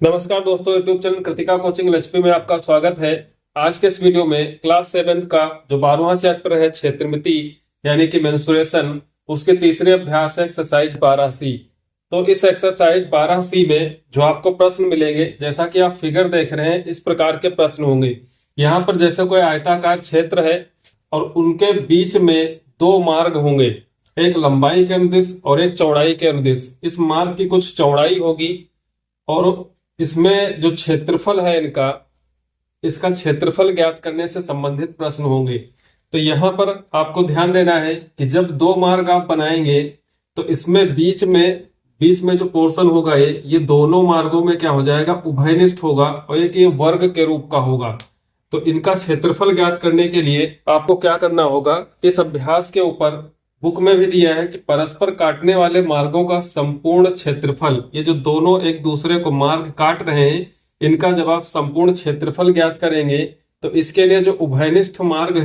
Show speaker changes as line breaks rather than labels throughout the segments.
नमस्कार दोस्तों, YouTube channel Kritika coaching HP में आपका स्वागत है। आज के इस वीडियो में क्लास 7 का जो 12वां चैप्टर है क्षेत्रमिति यानी कि मेंसुरेशन, उसके तीसरे अभ्यास है एक्सरसाइज 12C। तो इस एक्सरसाइज 12C में जो आपको प्रश्न मिलेंगे, जैसा कि आप फिगर देख रहे हैं, इस प्रकार के प्रश्न होंगे। यहाँ पर जैसे कोई आयताकार क्षेत्र है और उनके बीच में दो मार्ग होंगे, एक लंबाई के अनुदिश और एक चौड़ाई के अनुदिश। इस मार्ग की कुछ चौड़ाई होगी और इसमें जो क्षेत्रफल है इसका क्षेत्रफल ज्ञात करने से संबंधित प्रश्न होंगे। तो यहाँ पर आपको ध्यान देना है कि जब दो मार्ग आप बनाएंगे तो इसमें बीच में जो पोर्शन होगा ये दोनों मार्गों में क्या हो जाएगा, उभयनिष्ठ होगा और एक ये वर्ग के रूप का होगा। तो इनका क्षेत्रफल ज्ञात करने के लिए आपको क्या करना होगा, इस अभ्यास के ऊपर बुक में भी दिया है कि परस्पर काटने वाले मार्गों का संपूर्ण क्षेत्रफल, ये जो दोनों एक दूसरे को मार्ग काट रहे हैं, इनका जब आप संपूर्ण क्षेत्रफल ज्ञात करेंगे तो इसके लिए जो उभयनिष्ठ मार्ग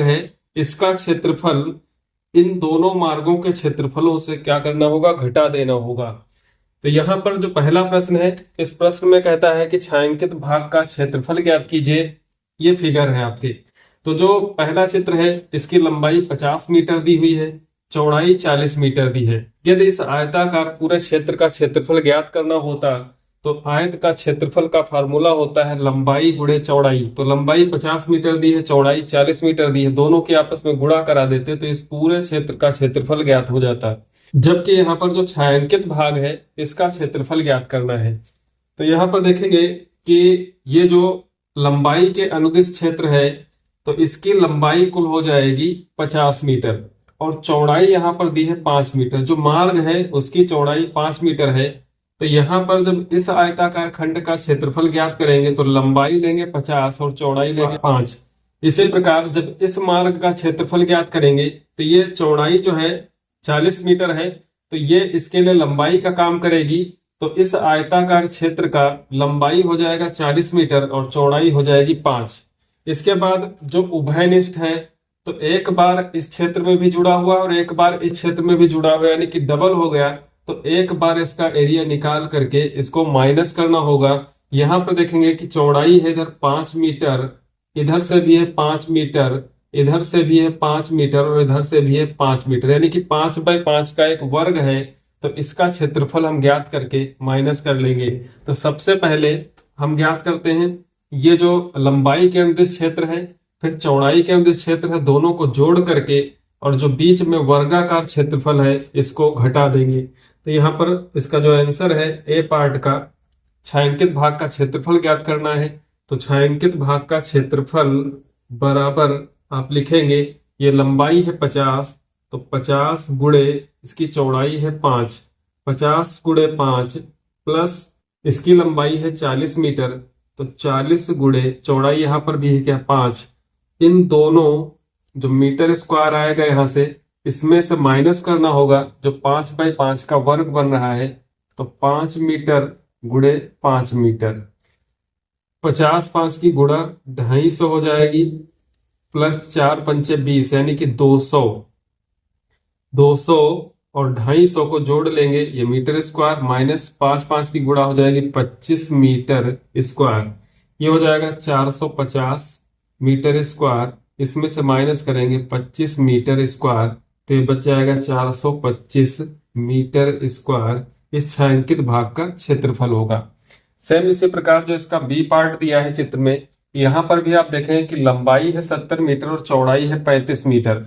है इसका क्षेत्रफल इन दोनों मार्गों के क्षेत्रफलों से क्या करना होगा, घटा देना होगा। तो यहाँ पर जो पहला प्रश्न है, इस प्रश्न में कहता है कि छायांकित भाग का क्षेत्रफल ज्ञात कीजिए। ये फिगर है आपके। तो जो पहला चित्र है, इसकी लंबाई 50 मीटर दी हुई है, चौड़ाई 40 मीटर दी है। यदि इस आयताकार पूरे क्षेत्र का क्षेत्रफल ज्ञात करना होता तो आयत का क्षेत्रफल का फार्मूला होता है लंबाई गुणे चौड़ाई। तो लंबाई 50 मीटर दी है, चौड़ाई 40 मीटर दी है, दोनों के आपस में गुणा करा देते तो इस पूरे क्षेत्र का क्षेत्रफल ज्ञात हो जाता। जबकि यहाँ पर जो छायांकित भाग है इसका क्षेत्रफल ज्ञात करना है। तो यहाँ पर देखेंगे कि ये जो लंबाई के अनुदिश क्षेत्र है तो इसकी लंबाई कुल हो जाएगी 50 मीटर और चौड़ाई यहाँ पर दी है 5 मीटर। जो मार्ग है उसकी चौड़ाई 5 मीटर है। तो यहाँ पर जब इस आयताकार खंड का क्षेत्रफल ज्ञात करेंगे तो लंबाई लेंगे 50 और चौड़ाई लेंगे 5। इसी प्रकार जब इस मार्ग का क्षेत्रफल ज्ञात करेंगे तो ये चौड़ाई जो है 40 मीटर है, तो ये इसके लिए लंबाई का काम करेगी। तो इस आयताकार क्षेत्र का लंबाई हो जाएगा 40 मीटर और चौड़ाई हो जाएगी 5। इसके बाद जो उभयनिष्ठ है, तो एक बार इस क्षेत्र में भी जुड़ा हुआ और एक बार इस क्षेत्र में भी जुड़ा हुआ, यानी कि डबल हो गया। तो एक बार इसका एरिया निकाल करके इसको माइनस करना होगा। यहाँ पर देखेंगे कि चौड़ाई है इधर 5 मीटर, इधर से भी है 5 मीटर, इधर से भी है 5 मीटर और इधर से भी है 5 मीटर, यानी कि 5/5 का एक वर्ग है। तो इसका क्षेत्रफल हम ज्ञात करके माइनस कर लेंगे। तो सबसे पहले हम ज्ञात करते हैं ये जो लंबाई के अनुदिश क्षेत्र है, फिर चौड़ाई के अनुदिश क्षेत्र है, दोनों को जोड़ करके और जो बीच में वर्गाकार क्षेत्रफल है इसको घटा देंगे। तो यहाँ पर इसका जो आंसर है ए पार्ट का छायांकित भाग का क्षेत्रफल ज्ञात करना है। तो छायांकित भाग का क्षेत्रफल बराबर आप लिखेंगे, ये लंबाई है 50, तो 50 गुणे इसकी चौड़ाई है 5, 50 गुणे 5 प्लस इसकी लंबाई है 40 मीटर, तो 40 गुणे चौड़ाई यहाँ पर भी है क्या 5। इन दोनों जो मीटर स्क्वायर आएगा यहाँ से, इसमें से माइनस करना होगा जो 5/5 का वर्ग बन रहा है। तो 5 मीटर गुणे 5 मीटर, 50 5 की गुणा 250 हो जाएगी, प्लस 4 पंचे 20 यानी कि 200 और 250 को जोड़ लेंगे, ये मीटर स्क्वायर, माइनस 5 5 की गुणा हो जाएगी 25 मीटर स्क्वायर, ये हो जाएगा 450 मीटर स्क्वायर। इसमें से माइनस करेंगे 25 मीटर स्क्वायर, तो ये बच जाएगा 425 मीटर स्क्वायर। इस छायांकित भाग का क्षेत्रफल होगा। सेम इसी प्रकार जो इसका बी पार्ट दिया है चित्र में, यहाँ पर भी आप देखें कि लंबाई है 70 मीटर और चौड़ाई है 35 मीटर।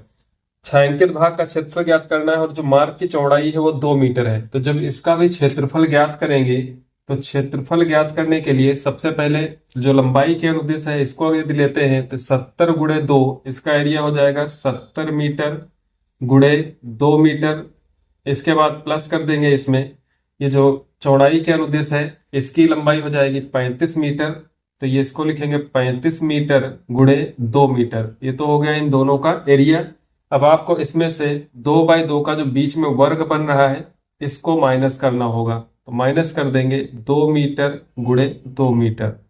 छायांकित भाग का क्षेत्रफल ज्ञात करना है और जो मार्ग की चौड़ाई है वो 2 मीटर है। तो जब इसका भी क्षेत्रफल ज्ञात करेंगे तो क्षेत्रफल ज्ञात करने के लिए सबसे पहले जो लंबाई के अनुदिश है इसको यदि लेते हैं तो 70 गुणे 2, इसका एरिया हो जाएगा 70 मीटर गुणे 2 मीटर। इसके बाद प्लस कर देंगे इसमें, ये जो चौड़ाई के अनुदिश है इसकी लंबाई हो जाएगी 35 मीटर, तो ये इसको लिखेंगे 35 मीटर गुणे 2 मीटर। ये तो हो गया इन दोनों का एरिया। अब आपको इसमें से 2/2 का जो बीच में वर्ग बन रहा है इसको माइनस करना होगा। तो माइनस कर देंगे 2 मीटर गुणे 2 मीटर।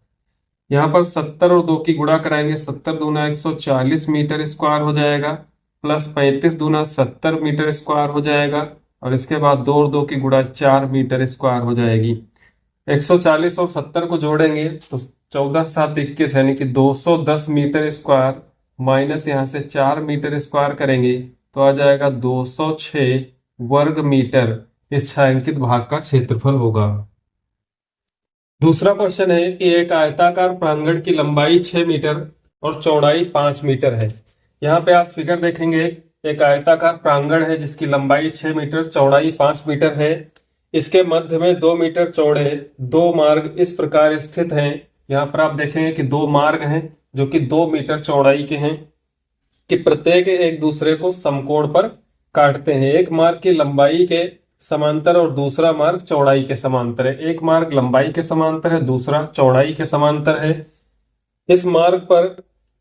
यहाँ पर 70 और 2 की गुणा कराएंगे, 70 दूना 140 मीटर स्क्वायर हो जाएगा, प्लस 35 दूना 70 मीटर स्क्वायर हो जाएगा, और इसके बाद 2 और 2 की गुणा 4 मीटर स्क्वायर हो जाएगी। 140 और 70 को जोड़ेंगे तो 14 7 21 यानी कि 210 मीटर स्क्वायर माइनस यहाँ से 4 मीटर स्क्वायर करेंगे तो आ जाएगा 206 वर्ग मीटर इस छायांकित भाग का क्षेत्रफल होगा। दूसरा क्वेश्चन है कि एक आयताकार प्रांगण की लंबाई 6 मीटर और चौड़ाई 5 मीटर है। यहाँ पे आप फिगर देखेंगे, एक आयताकार प्रांगण है जिसकी लंबाई 6 मीटर चौड़ाई 5 मीटर है। इसके मध्य में 2 मीटर चौड़े दो मार्ग इस प्रकार स्थित हैं। यहाँ पर आप देखेंगे कि दो मार्ग हैं जो कि 2 मीटर चौड़ाई के हैं कि प्रत्येक एक दूसरे को समकोण पर काटते हैं। एक मार्ग की लंबाई के समांतर और दूसरा मार्ग चौड़ाई के समांतर है। एक मार्ग लंबाई के समांतर है, दूसरा चौड़ाई के समांतर है। इस मार्ग पर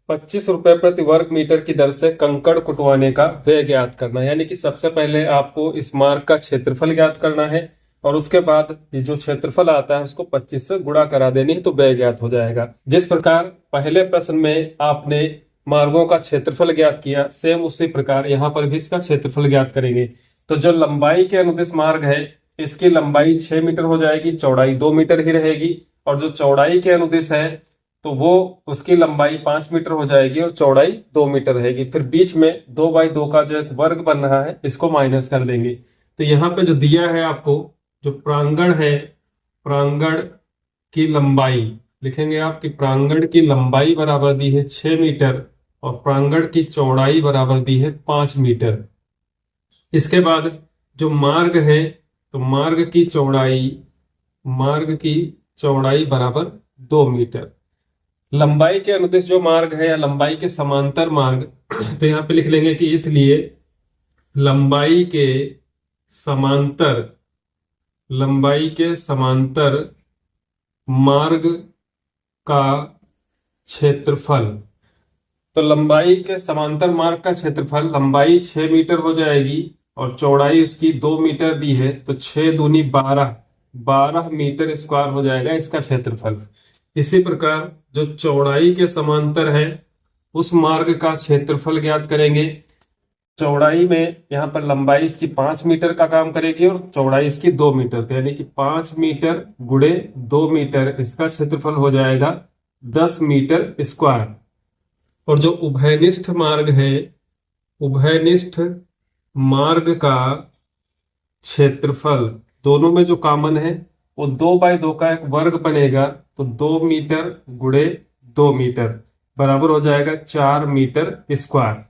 25 रुपए प्रति वर्ग मीटर की दर से कंकड़ कुटवाने का व्यय ज्ञात करना है। यानी कि सबसे पहले आपको इस मार्ग का क्षेत्रफल ज्ञात करना है और उसके बाद ये जो क्षेत्रफल आता है उसको 25 से गुणा करा देनी है तो व्यय ज्ञात हो जाएगा। जिस प्रकार पहले प्रश्न में आपने मार्गों का क्षेत्रफल ज्ञात किया, सेम उसी प्रकार यहाँ पर भी इसका क्षेत्रफल ज्ञात करेंगे। तो जो लंबाई के अनुदिश मार्ग है इसकी लंबाई 6 मीटर हो जाएगी, चौड़ाई 2 मीटर ही रहेगी। और जो चौड़ाई के अनुदिश है तो वो उसकी लंबाई 5 मीटर हो जाएगी और चौड़ाई 2 मीटर रहेगी। फिर बीच में 2/2 का जो एक वर्ग बन रहा है इसको माइनस कर देंगे। तो यहाँ पे जो दिया है आपको, जो प्रांगण है, प्रांगण की लंबाई लिखेंगे आप कि प्रांगण की लंबाई बराबर दी है 6 मीटर और प्रांगण की चौड़ाई बराबर दी है 5 मीटर। इसके बाद जो मार्ग है तो मार्ग की चौड़ाई बराबर 2 मीटर। लंबाई के अनुदिश जो मार्ग है या लंबाई के समांतर मार्ग तो यहाँ पे लिख लेंगे कि इसलिए लंबाई के समांतर मार्ग का क्षेत्रफल, तो लंबाई के समांतर मार्ग का क्षेत्रफल, लंबाई 6 मीटर हो जाएगी और चौड़ाई इसकी 2 मीटर दी है तो 6 दूनी 12 मीटर स्क्वायर हो जाएगा इसका क्षेत्रफल। इसी प्रकार जो चौड़ाई के समांतर है उस मार्ग का क्षेत्रफल ज्ञात करेंगे। चौड़ाई में यहाँ पर लंबाई इसकी 5 मीटर का काम करेगी और चौड़ाई इसकी 2 मीटर, तो यानी कि 5 मीटर गुणे 2 मीटर इसका क्षेत्रफल हो जाएगा 10 मीटर स्क्वायर। और जो उभयनिष्ठ मार्ग है, उभयनिष्ठ मार्ग का क्षेत्रफल दोनों में जो कॉमन है वो 2/2 का एक वर्ग बनेगा तो 2 मीटर गुणे 2 मीटर बराबर हो जाएगा 4 मीटर स्क्वायर।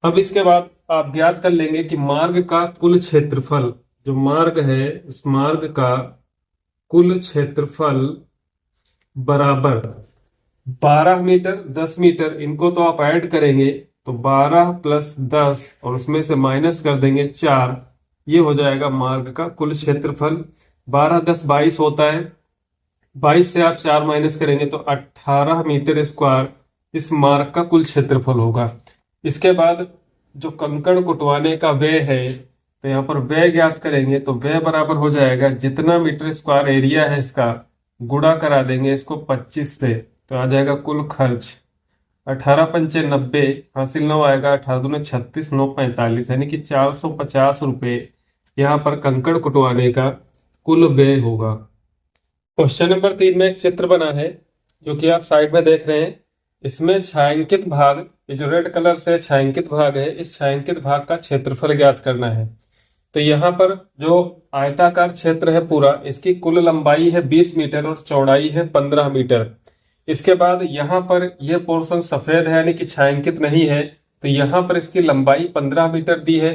अब इसके बाद आप ज्ञात कर लेंगे कि मार्ग का कुल क्षेत्रफल, जो मार्ग है उस मार्ग का कुल क्षेत्रफल बराबर 12 मीटर 10 मीटर, इनको तो आप ऐड करेंगे तो 12 + 10 और उसमें से माइनस कर देंगे 4, ये हो जाएगा मार्ग का कुल क्षेत्रफल। 12 10 22 होता है, 22 से आप 4 माइनस करेंगे तो 18 मीटर स्क्वायर इस मार्ग का कुल क्षेत्रफल होगा। इसके बाद जो कंकड़ कुटवाने का व्यय है तो यहाँ पर व्यय ज्ञात करेंगे तो व्यय बराबर हो जाएगा जितना मीटर स्क्वायर एरिया है इसका गुणा करा देंगे इसको 25 से तो आ जाएगा कुल खर्च 18 पंचे 90, हासिल 9 आएगा, 18 दूने 36, 9 45 यानी कि 450 रुपए यहाँ पर कंकड़ कुटवाने का कुल व्यय होगा। क्वेश्चन नंबर 3 में एक चित्र बना है जो कि आप साइड में देख रहे हैं। इसमें छायांकित भाग, ये जो रेड कलर से छायांकित भाग है, इस छायांकित भाग का क्षेत्रफल ज्ञात करना है। तो यहाँ पर जो आयताकार क्षेत्र है पूरा, इसकी कुल लंबाई है 20 मीटर और चौड़ाई है 15 मीटर। इसके बाद यहाँ पर यह पोर्शन सफेद है यानी कि छायांकित नहीं है, तो यहाँ पर इसकी लंबाई 15 मीटर दी है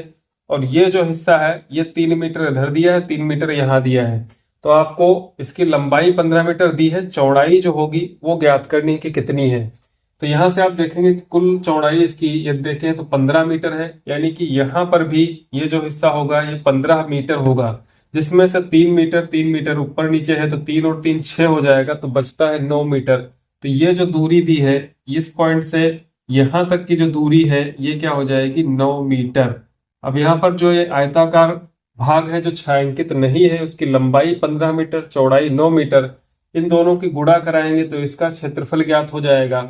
और ये जो हिस्सा है ये 3 मीटर इधर दिया है, 3 मीटर यहाँ दिया है। तो आपको इसकी लंबाई 15 मीटर दी है, चौड़ाई जो होगी वो ज्ञात करनी है कि कितनी है। तो यहां से आप देखेंगे कि कुल चौड़ाई इसकी यदि देखें तो 15 मीटर है, यानी कि यहाँ पर भी ये जो हिस्सा होगा ये 15 मीटर होगा, जिसमें से 3 मीटर ऊपर नीचे है तो 3 और 3 6 हो जाएगा तो बचता है 9 मीटर। तो ये जो दूरी दी है इस पॉइंट से यहां तक की जो दूरी है ये क्या हो जाएगी 9 मीटर। अब यहाँ पर जो ये आयताकार भाग है जो छायांकित नहीं है उसकी लंबाई 15 मीटर चौड़ाई 9 मीटर, इन दोनों की गुणा कराएंगे तो इसका क्षेत्रफल ज्ञात हो जाएगा।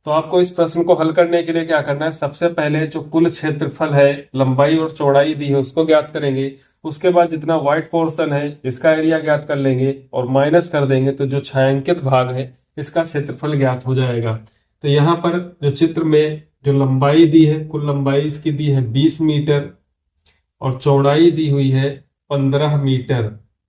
तो आपको इस प्रश्न को हल करने के लिए क्या करना है, सबसे पहले जो कुल क्षेत्रफल है लंबाई और चौड़ाई दी है उसको ज्ञात करेंगे उसके बाद जितना व्हाइट पोर्शन है इसका एरिया ज्ञात कर लेंगे और माइनस कर देंगे तो जो छायांकित भाग है इसका क्षेत्रफल ज्ञात हो जाएगा। तो यहाँ पर जो चित्र में जो लंबाई दी है, कुल लंबाई इसकी दी है 20 मीटर और चौड़ाई दी हुई है 15 मीटर।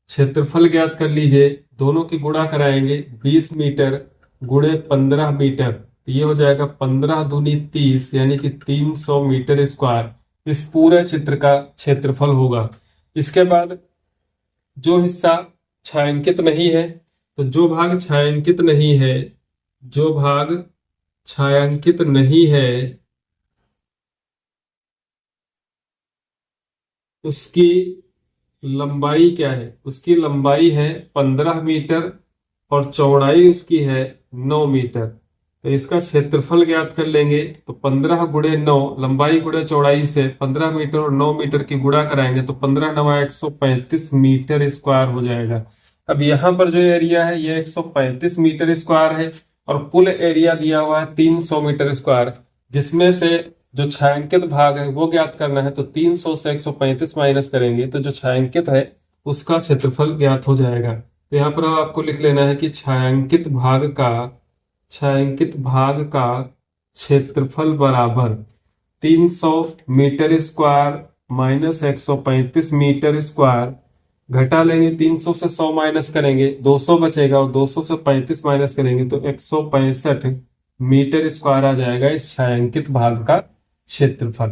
क्षेत्रफल ज्ञात कर लीजिए, दोनों की गुणा कराएंगे, 20 मीटर गुणे 15 मीटर, तो ये हो जाएगा 15 दूनी 30 यानी कि 300 मीटर स्क्वायर इस पूरे चित्र का क्षेत्रफल होगा। इसके बाद जो हिस्सा छायांकित नहीं है, तो जो भाग छायांकित नहीं है, जो भाग छायांकित नहीं है उसकी लंबाई क्या है? उसकी लंबाई है 15 मीटर और चौड़ाई उसकी है 9 मीटर। तो इसका क्षेत्रफल ज्ञात कर लेंगे, तो 15 गुणे 9, लंबाई गुणे चौड़ाई से 15 मीटर और 9 मीटर की गुणा कराएंगे तो 15 9 135 मीटर स्क्वायर हो जाएगा। अब यहाँ पर जो एरिया है ये 135 मीटर स्क्वायर है और कुल एरिया दिया हुआ है 300 मीटर स्क्वायर, जिसमें से जो छायांकित भाग है वो ज्ञात करना है। तो 300 से 135 माइनस करेंगे तो जो छायांकित है उसका क्षेत्रफल ज्ञात हो जाएगा। तो यहाँ पर आपको लिख लेना है कि छायांकित भाग का क्षेत्रफल बराबर 300 metre square minus 135 metre square, घटा लेंगे 300 से 100 माइनस करेंगे 200 बचेगा और 200 से 35 माइनस करेंगे तो 165 मीटर स्क्वायर आ जाएगा इस छायांकित भाग का क्षेत्रफल।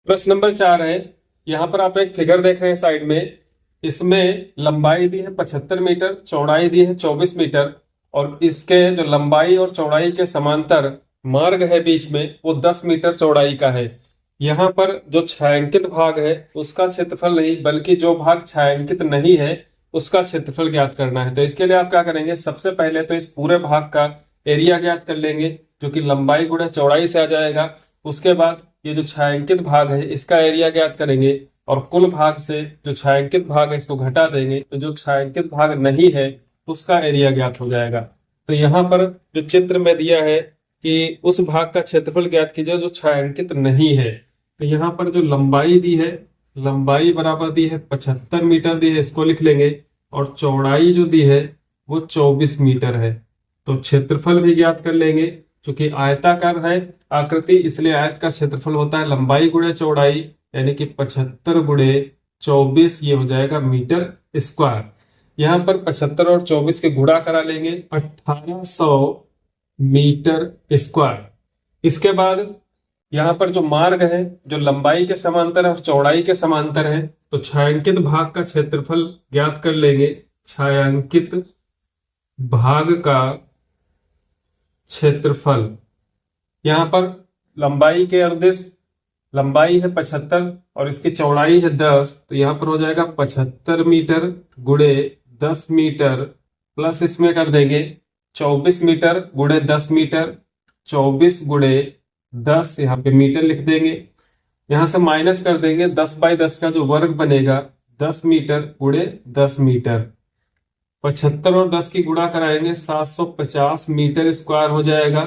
प्रश्न नंबर 4 है, यहाँ पर आप एक फिगर देख रहे हैं साइड में, इसमें लंबाई दी है 75 मीटर, चौड़ाई दी है 24 मीटर और इसके जो लंबाई और चौड़ाई के समांतर मार्ग है बीच में वो 10 मीटर चौड़ाई का है। यहाँ पर जो छायांकित भाग है उसका क्षेत्रफल नहीं बल्कि जो भाग छायांकित नहीं है उसका क्षेत्रफल ज्ञात करना है। तो इसके लिए आप क्या करेंगे, सबसे पहले तो इस पूरे भाग का एरिया ज्ञात कर लेंगे जो कि लंबाई गुणा चौड़ाई से आ जाएगा। उसके बाद ये जो छायांकित भाग है इसका एरिया ज्ञात करेंगे और कुल भाग से जो छायांकित भाग है इसको घटा देंगे तो जो छायांकित भाग नहीं है उसका एरिया ज्ञात हो जाएगा। तो यहाँ पर जो चित्र में दिया है कि उस भाग का क्षेत्रफल ज्ञात कीजिए जो छायांकित नहीं है। तो यहाँ पर जो लंबाई दी है, लंबाई बराबर दी है 75 मीटर दी है, इसको लिख लेंगे और चौड़ाई जो दी है वो 24 मीटर है। तो क्षेत्रफल भी ज्ञात कर लेंगे, क्योंकि आयताकार है आकृति इसलिए आयत का क्षेत्रफल होता है लंबाई गुणे चौड़ाई यानी कि 75 गुणे 24, ये हो जाएगा मीटर स्क्वायर। यहाँ पर 75 और 24 के गुणा करा लेंगे 1800 मीटर स्क्वायर। इसके बाद यहाँ पर जो मार्ग है जो लंबाई के समांतर है और चौड़ाई के समांतर है, तो छायांकित भाग का क्षेत्रफल ज्ञात कर लेंगे। छायांकित भाग का क्षेत्रफल, यहाँ पर लंबाई के अर्दिश लंबाई है 75 और इसकी चौड़ाई है 10, तो यहाँ पर हो जाएगा 75 मीटर गुणे 10 मीटर प्लस इसमें कर देंगे 24 मीटर गुणे 10 मीटर, 24 गुणे 10 यहाँ पे मीटर लिख देंगे, यहाँ से माइनस कर देंगे 10/10 का जो वर्ग बनेगा 10 मीटर गुणे 10 मीटर। 75 और 10 की गुणा कराएंगे 750 मीटर स्क्वायर हो जाएगा,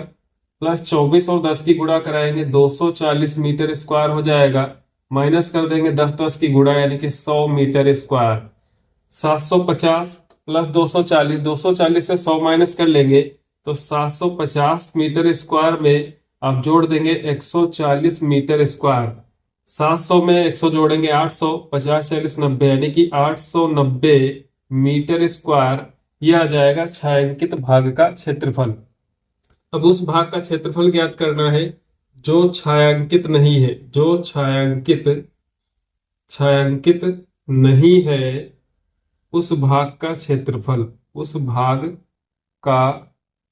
प्लस 24 और 10 की गुणा कराएंगे 240 मीटर स्क्वायर हो जाएगा, माइनस कर देंगे 10 की गुणा यानी कि 100 मीटर स्क्वायर। 750 प्लस 240, 240 से 100 माइनस कर लेंगे तो 750 मीटर स्क्वायर में आप जोड़ देंगे 140 मीटर स्क्वायर। 700 में 100 जोड़ेंगे 800, 50 40 90 यानी कि 890 मीटर स्क्वायर, यह आ जाएगा छायांकित भाग का क्षेत्रफल। अब उस भाग का क्षेत्रफल ज्ञात करना है जो छायांकित नहीं है, जो छायांकित नहीं है उस भाग का क्षेत्रफल, उस भाग का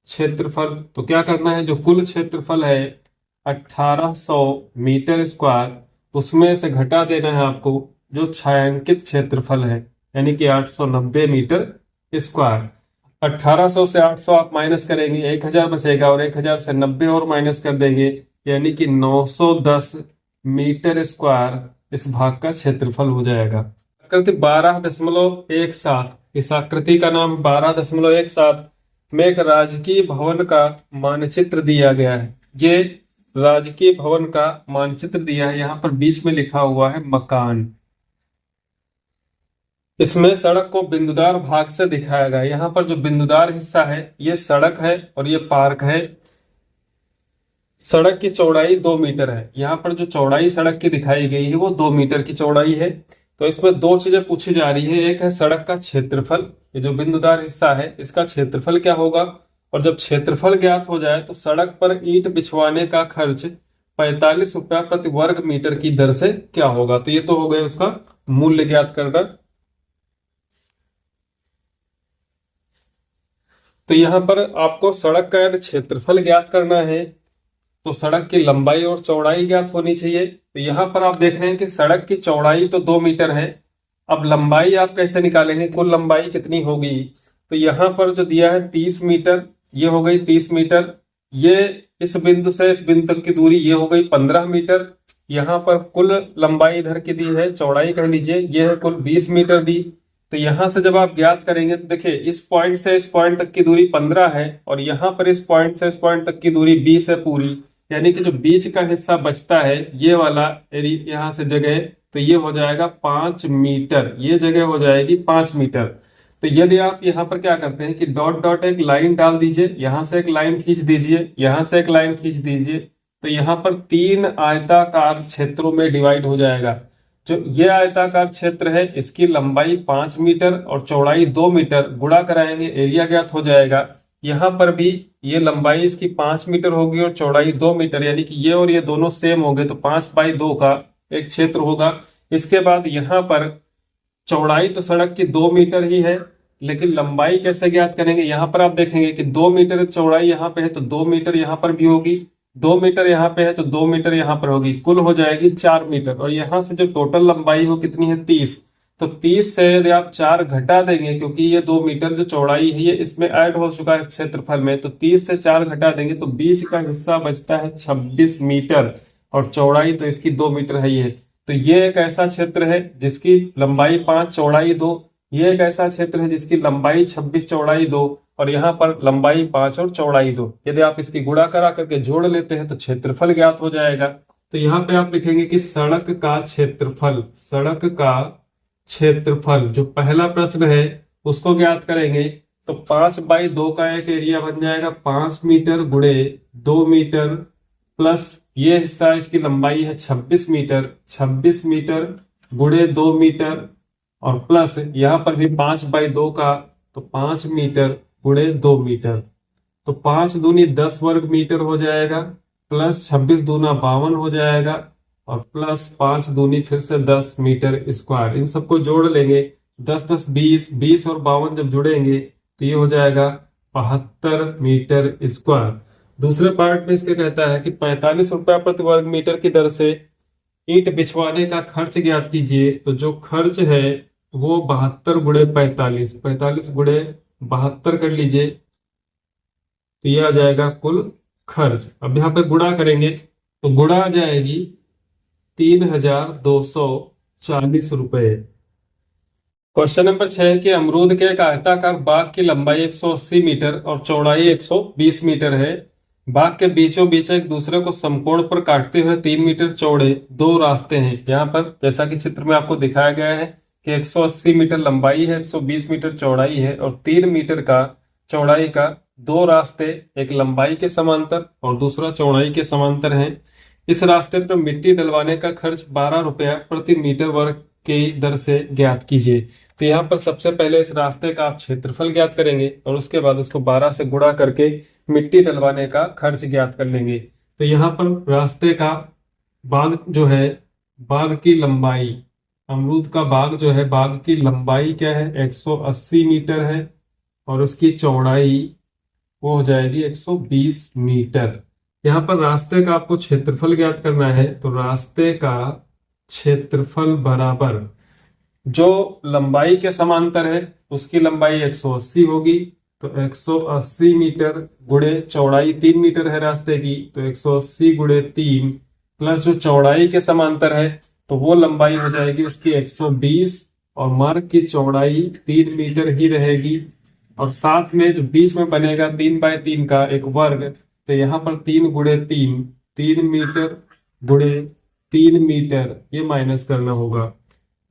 क्षेत्रफल। तो क्या करना है, जो कुल क्षेत्रफल है 1800 मीटर स्क्वायर उसमें से घटा देना है आपको जो छायांकित क्षेत्रफल है यानी कि 890 मीटर स्क्वायर। 1800 से 800 आप माइनस करेंगे 1000 बचेगा और 1000 से 90 और माइनस कर देंगे यानी कि 910 मीटर स्क्वायर इस भाग का क्षेत्रफल हो जाएगा। आकृति 12.17, इस आकृति का नाम 12.17 में एक राजकीय भवन का मानचित्र दिया गया है। ये राजकीय भवन का मानचित्र दिया है, यहाँ पर बीच में लिखा हुआ है मकान। इसमें सड़क को बिंदुदार भाग से दिखाया गया है। यहाँ पर जो बिंदुदार हिस्सा है ये सड़क है और ये पार्क है। सड़क की चौड़ाई 2 मीटर है। यहाँ पर जो चौड़ाई सड़क की दिखाई गई है वो 2 मीटर की चौड़ाई है। तो इसमें दो चीजें पूछी जा रही है, एक है सड़क का क्षेत्रफल, ये जो बिंदुदार हिस्सा है इसका क्षेत्रफल क्या होगा, और जब क्षेत्रफल ज्ञात हो जाए तो सड़क पर ईंट बिछवाने का खर्च 45 रुपया प्रति वर्ग मीटर की दर से क्या होगा। तो ये तो हो गया उसका मूल्य ज्ञात करना। तो यहाँ पर आपको सड़क का यदि क्षेत्रफल ज्ञात करना है तो सड़क की लंबाई और चौड़ाई ज्ञात होनी चाहिए। तो यहाँ पर आप देख रहे हैं कि सड़क की चौड़ाई तो 2 मीटर है। अब लंबाई आप कैसे निकालेंगे, कुल लंबाई कितनी होगी। तो यहाँ पर जो दिया है 30 मीटर, ये हो गई 30 मीटर। ये इस बिंदु से इस बिंदु तक की दूरी ये हो गई 15 मीटर। यहाँ पर कुल लंबाई इधर की दी है, चौड़ाई कह लीजिए, ये है कुल 20 मीटर दी। तो यहां से जब आप ज्ञात करेंगे तो देखिए इस पॉइंट से इस पॉइंट तक की दूरी 15 है और यहाँ पर इस पॉइंट से इस पॉइंट तक की दूरी 20 है पूरी, यानी कि जो बीच का हिस्सा बचता है ये वाला यहाँ से जगह, तो ये हो जाएगा 5 मीटर, ये जगह हो जाएगी 5 मीटर। तो यदि आप यहाँ पर क्या करते हैं कि डॉट डॉट एक लाइन डाल दीजिए, यहां से एक लाइन खींच दीजिए, यहां से एक लाइन खींच दीजिए, तो यहाँ पर 3 आयताकार क्षेत्रों में डिवाइड हो जाएगा। जो ये आयताकार क्षेत्र है इसकी लंबाई 5 मीटर और चौड़ाई 2 मीटर, गुणा कराएंगे एरिया ज्ञात हो जाएगा। यहाँ पर भी ये लंबाई इसकी 5 मीटर होगी और चौड़ाई 2 मीटर, यानी कि ये और ये दोनों सेम हो गए, तो 5/2 का एक क्षेत्र होगा। इसके बाद यहाँ पर चौड़ाई तो सड़क की 2 मीटर ही है, लेकिन लंबाई कैसे ज्ञात करेंगे। यहाँ पर आप देखेंगे कि 2 मीटर चौड़ाई यहाँ पे है तो 2 मीटर यहाँ पर भी होगी, 2 मीटर यहाँ पे है तो 2 मीटर यहाँ पर होगी, कुल हो जाएगी 4 मीटर। और यहाँ से जो टोटल लंबाई वो कितनी है 30, तो 30 से यदि आप 4 घटा देंगे, क्योंकि ये 2 मीटर जो चौड़ाई है ये इसमें ऐड हो चुका है इस क्षेत्रफल में, तो 30 से 4 घटा देंगे तो बीच का हिस्सा बचता है 26 मीटर और चौड़ाई तो इसकी 2 मीटर है ये। तो ये एक ऐसा क्षेत्र है जिसकी लंबाई 5 चौड़ाई 2, ये एक ऐसा क्षेत्र है जिसकी लंबाई 26 चौड़ाई 2 और यहाँ पर लंबाई 5 और चौड़ाई 2। यदि आप इसकी गुणा करा करके जोड़ लेते हैं तो क्षेत्रफल ज्ञात हो जाएगा। तो यहाँ पे आप लिखेंगे कि सड़क का क्षेत्रफल, सड़क का क्षेत्रफल जो पहला प्रश्न है उसको ज्ञात करेंगे। तो 5/2 का एक एरिया बन जाएगा 5 मीटर गुणे 2 मीटर प्लस ये हिस्सा इसकी लंबाई है 26 मीटर, 26 मीटर गुणे 2 मीटर और प्लस यहाँ पर भी 5/2 का, तो 5 मीटर गुणे 2 मीटर, तो 5 दूनी 10 वर्ग मीटर हो जाएगा, प्लस 26 दूना 52 हो जाएगा और प्लस 5 दूनी फिर से 10 मीटर स्क्वायर। इन सबको जोड़ लेंगे, 10 10 20, 20 और 52 जब जुड़ेंगे तो ये हो जाएगा 72 मीटर स्क्वायर। दूसरे पार्ट में इसके कहता है कि 45 रुपया प्रति वर्ग मीटर की दर से ईंट बिछवाने का खर्च ज्ञात कीजिए। तो जो खर्च है वो 72 गुणे 45, 45 गुणे 72 कर लीजिए, तो ये आ जाएगा कुल खर्च। अब यहाँ पे गुणा करेंगे तो गुणा आ जाएगी 3240 रुपए। क्वेश्चन नंबर 6 कि अमरूद के एक आयताकार बाग की लंबाई 180 मीटर और चौड़ाई 120 मीटर है। बाग के बीचों बीच एक दूसरे को समकोण पर काटते हुए 3 मीटर चौड़े 2 रास्ते हैं। यहाँ पर जैसा कि चित्र में आपको दिखाया गया है कि 180 मीटर लंबाई है, 120 मीटर चौड़ाई है और 3 मीटर का चौड़ाई का 2 रास्ते, एक लंबाई के समांतर और दूसरा चौड़ाई के समांतर हैं। इस रास्ते पर मिट्टी डलवाने का खर्च 12 रुपया प्रति मीटर वर्ग की दर से ज्ञात कीजिए। तो यहाँ पर सबसे पहले इस रास्ते का आप क्षेत्रफल ज्ञात करेंगे और उसके बाद उसको 12 से गुणा करके मिट्टी डलवाने का खर्च ज्ञात कर लेंगे। तो यहाँ पर रास्ते का बाग जो है, बाग की लंबाई, अमरूद का बाग जो है, बाग की लंबाई क्या है 180 मीटर है और उसकी चौड़ाई वो हो जाएगी 120 मीटर। यहाँ पर रास्ते का आपको क्षेत्रफल ज्ञात करना है। तो रास्ते का क्षेत्रफल बराबर जो लंबाई के समांतर है उसकी लंबाई 180 होगी, तो 180 मीटर गुणे चौड़ाई 3 मीटर है रास्ते की, तो 180 गुणे 3 प्लस जो चौड़ाई के समांतर है तो वो लंबाई हो जाएगी उसकी 120 और मार्ग की चौड़ाई 3 मीटर ही रहेगी और साथ में जो बीच में बनेगा 3/3 का एक वर्ग, तो यहाँ पर 3 गुणे 3, 3 मीटर गुणे 3 मीटर ये माइनस करना होगा।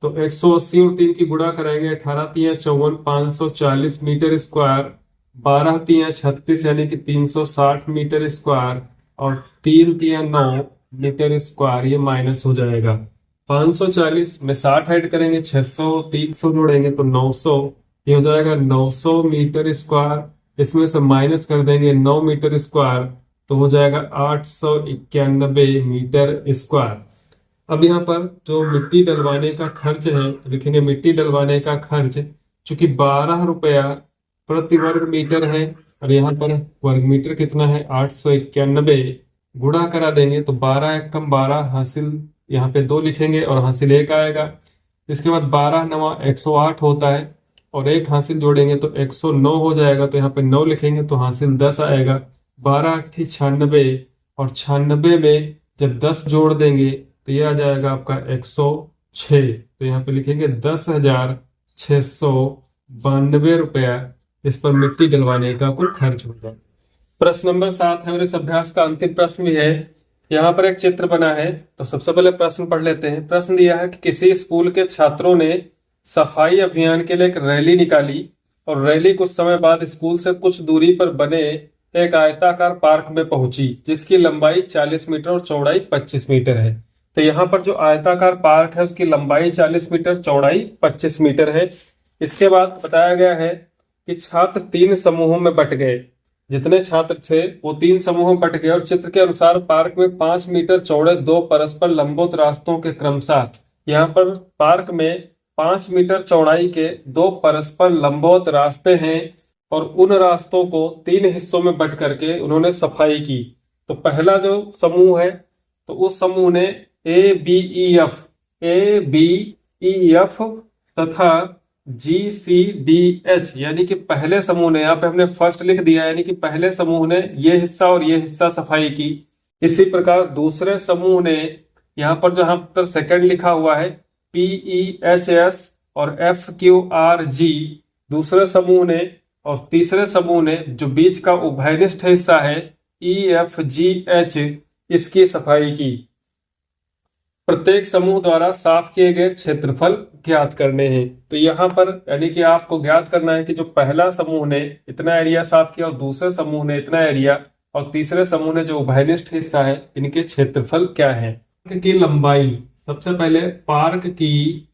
तो 180 और 3 की गुणा कराएंगे, 18 तिया 54, 540 मीटर स्क्वायर, 12 तिया 36 यानी कि 360 मीटर स्क्वायर, और 3 तिया 9 मीटर स्क्वायर, ये माइनस हो जाएगा। 540 में 60 ऐड करेंगे, 600 300 जोड़ेंगे तो 900, ये हो जाएगा 900 मीटर स्क्वायर। इसमें से माइनस कर देंगे 9 मीटर स्क्वायर, तो हो जाएगा 891 मीटर स्क्वायर। अब यहाँ पर जो मिट्टी डलवाने का खर्च है, तो लिखेंगे मिट्टी डलवाने का खर्च, चूंकि 12 रुपया प्रति वर्ग मीटर है, और यहाँ पर वर्ग मीटर कितना है 891, गुणा करा देंगे तो 12 एकम 12, हासिल यहाँ पे 2 लिखेंगे और हासिल 1 आएगा। इसके बाद 12 नवा 108 होता है, और 1 हासिल जोड़ेंगे तो 109 हो जाएगा, तो यहाँ पे 9 लिखेंगे तो हासिल 10 आएगा। 12 अट्ठी 96, और 96 में जब 10 जोड़ देंगे तो ये आ जाएगा आपका 106, तो यहाँ पे लिखेंगे 10,692 रुपया इस पर मिट्टी डलवाने का कुल खर्च होगा। प्रश्न नंबर 7 है और इस अभ्यास का अंतिम प्रश्न भी है। यहाँ पर एक चित्र बना है, तो सबसे पहले प्रश्न पढ़ लेते हैं। प्रश्न दिया है कि किसी स्कूल के छात्रों ने सफाई अभियान के लिए एक रैली निकाली, और रैली कुछ समय बाद स्कूल से कुछ दूरी पर बने एक आयताकार पार्क में पहुंची, जिसकी लंबाई 40 मीटर और चौड़ाई 25 मीटर है। तो यहाँ पर जो आयताकार पार्क है उसकी लंबाई 40 मीटर, चौड़ाई 25 मीटर है। इसके बाद बताया गया है कि छात्र 3 समूहों में बट गए, जितने छात्र थे वो 3 समूहों में बट गए, और चित्र के अनुसार पार्क में 5 मीटर चौड़े 2 परस्पर लंबवत रास्तों के क्रमशः, यहाँ पर पार्क में 5 मीटर चौड़ाई के 2 परस्पर लंबवत रास्ते हैं, और उन रास्तों को 3 हिस्सों में बट करके उन्होंने सफाई की। तो पहला जो समूह है, तो उस समूह ने ए बी ई एफ तथा GCDH, यानी कि पहले समूह ने, यहाँ पे हमने फर्स्ट लिख दिया, यानी कि पहले समूह ने ये हिस्सा और ये हिस्सा सफाई की। इसी प्रकार दूसरे समूह ने, यहाँ पर जो पर सेकंड लिखा हुआ है PEHS और FQRG, दूसरे समूह ने, और तीसरे समूह ने जो बीच का उभयनिष्ठ हिस्सा है EFGH, इसकी सफाई की। प्रत्येक समूह द्वारा साफ किए गए क्षेत्रफल ज्ञात करने हैं। तो यहाँ पर यानी कि आपको ज्ञात करना है कि जो पहला समूह ने इतना एरिया साफ किया, और दूसरे समूह ने इतना एरिया, और तीसरे समूह ने जो उभयनिष्ठ हिस्सा है, इनके क्षेत्रफल क्या है। की लंबाई, सबसे पहले पार्क की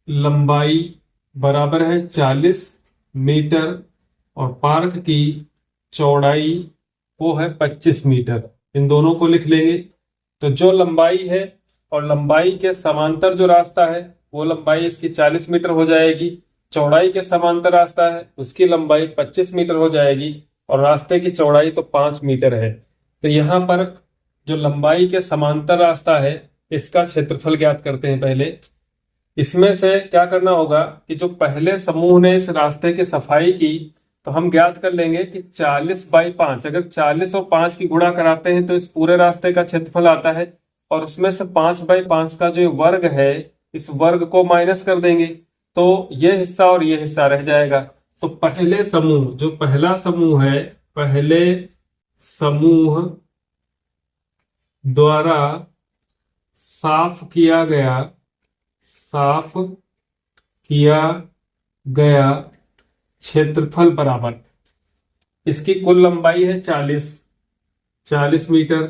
लंबाई बराबर है 40 मीटर, और पार्क की चौड़ाई वो है 25 मीटर। इन दोनों को लिख लेंगे। तो जो लंबाई है और लंबाई के समांतर जो रास्ता है, वो लंबाई इसकी 40 मीटर हो जाएगी। चौड़ाई के समांतर रास्ता है, उसकी लंबाई 25 मीटर हो जाएगी, और रास्ते की चौड़ाई तो 5 मीटर है। तो यहाँ पर जो लंबाई के समांतर रास्ता है, इसका क्षेत्रफल ज्ञात करते हैं। पहले इसमें से क्या करना होगा कि जो पहले समूह ने इस रास्ते की सफाई की, तो हम ज्ञात कर लेंगे कि 40/5, अगर 40 और 5 की गुणा कराते हैं तो इस पूरे रास्ते का क्षेत्रफल आता है, और उसमें से 5/5 का जो वर्ग है, इस वर्ग को माइनस कर देंगे, तो ये हिस्सा और ये हिस्सा रह जाएगा। तो पहले समूह, जो पहला समूह है, पहले समूह द्वारा साफ किया गया क्षेत्रफल बराबर, इसकी कुल लंबाई है 40 मीटर,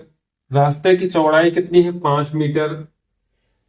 रास्ते की चौड़ाई कितनी है 5 मीटर,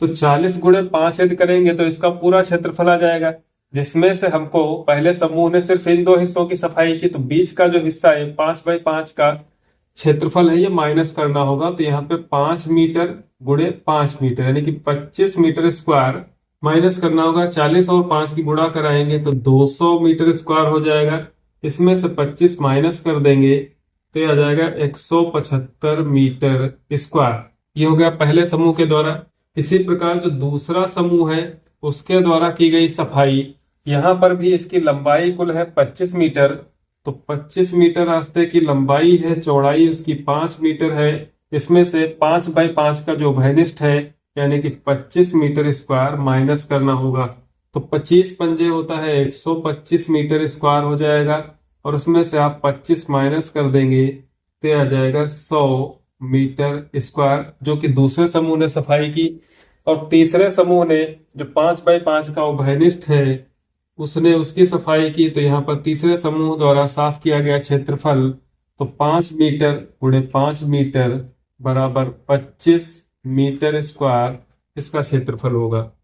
तो 40 गुणे 5 यदि करेंगे तो इसका पूरा क्षेत्रफल आ जाएगा, जिसमें से हमको पहले समूह ने सिर्फ इन 2 हिस्सों की सफाई की, तो बीच का जो हिस्सा है 5/5 का क्षेत्रफल है, ये माइनस करना होगा। तो यहाँ पे 5 मीटर गुणे 5 मीटर यानी कि 25 मीटर स्क्वायर माइनस करना होगा। 40 और 5 की गुणा कराएंगे तो 200 मीटर स्क्वायर हो जाएगा। इसमें से 25 माइनस कर देंगे तो यह आ जाएगा 175 मीटर स्क्वायर। ये हो गया पहले समूह के द्वारा। इसी प्रकार जो दूसरा समूह है उसके द्वारा की गई सफाई, यहाँ पर भी इसकी लंबाई कुल है 25 मीटर, तो 25 मीटर रास्ते की लंबाई है, चौड़ाई उसकी 5 मीटर है। इसमें से 5/5 का जो उभयनिष्ठ है यानी कि 25 मीटर स्क्वायर माइनस करना होगा, तो 25 पंजे होता है 125 मीटर स्क्वायर हो जाएगा, और उसमें से आप 25 माइनस कर देंगे तो आ जाएगा 100 मीटर स्क्वायर, जो कि दूसरे समूह ने सफाई की। और तीसरे समूह ने जो 5x5 का उभयनिष्ठ है उसने उसकी सफाई की, तो यहाँ पर तीसरे समूह द्वारा साफ किया गया क्षेत्रफल तो 5 मीटर गुणे 5 मीटर बराबर 25 मीटर स्क्वायर इसका क्षेत्रफल होगा।